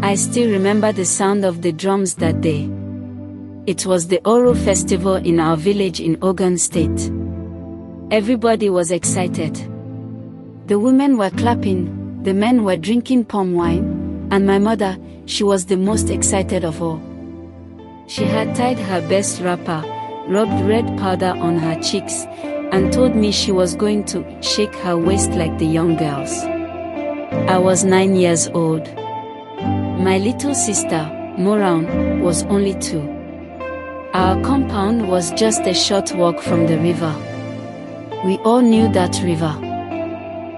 I still remember the sound of the drums that day. It was the Oro festival in our village in Ogun State. Everybody was excited. The women were clapping, the men were drinking palm wine, and my mother, she was the most excited of all. She had tied her best wrapper, rubbed red powder on her cheeks, and told me she was going to shake her waist like the young girls. I was 9 years old. My little sister, Moran, was only 2. Our compound was just a short walk from the river. We all knew that river.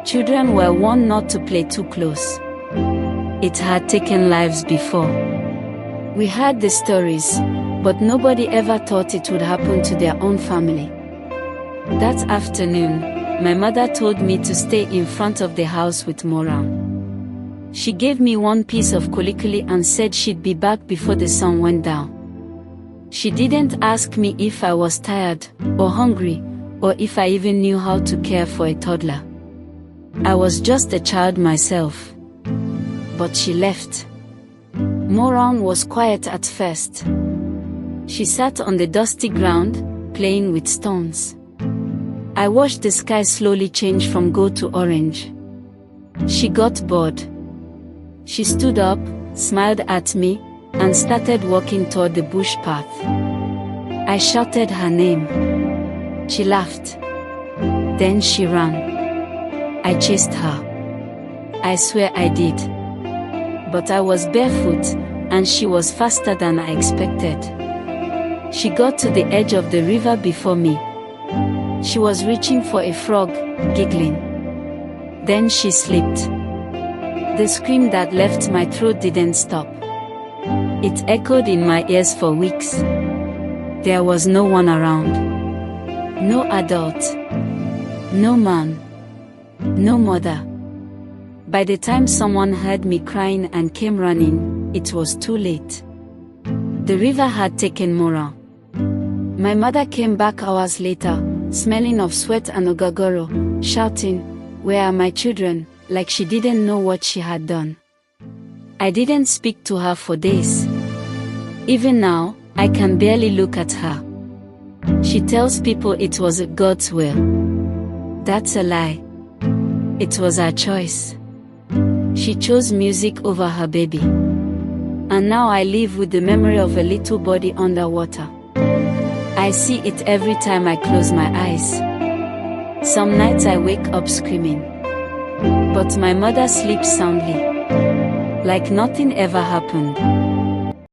Children were warned not to play too close. It had taken lives before. We heard the stories, but nobody ever thought it would happen to their own family. That afternoon, my mother told me to stay in front of the house with Moran. She gave me one piece of kulikuli and said she'd be back before the sun went down. She didn't ask me if I was tired, or hungry, or if I even knew how to care for a toddler. I was just a child myself. But she left. Moran was quiet at first. She sat on the dusty ground, playing with stones. I watched the sky slowly change from gold to orange. She got bored. She stood up, smiled at me, and started walking toward the bush path. I shouted her name. She laughed. Then she ran. I chased her. I swear I did. But I was barefoot, and she was faster than I expected. She got to the edge of the river before me. She was reaching for a frog, giggling. Then she slipped. The scream that left my throat didn't stop. It echoed in my ears for weeks. There was no one around. No adult. No man. No mother. By the time someone heard me crying and came running, it was too late. The river had taken Moran. My mother came back hours later, smelling of sweat and ogogoro, shouting, "Where are my children?" like she didn't know what she had done. I didn't speak to her for days. Even now, I can barely look at her. She tells people it was God's will. That's a lie. It was her choice. She chose music over her baby. And now I live with the memory of a little body underwater. I see it every time I close my eyes. Some nights I wake up screaming. But my mother sleeps soundly. Like nothing ever happened.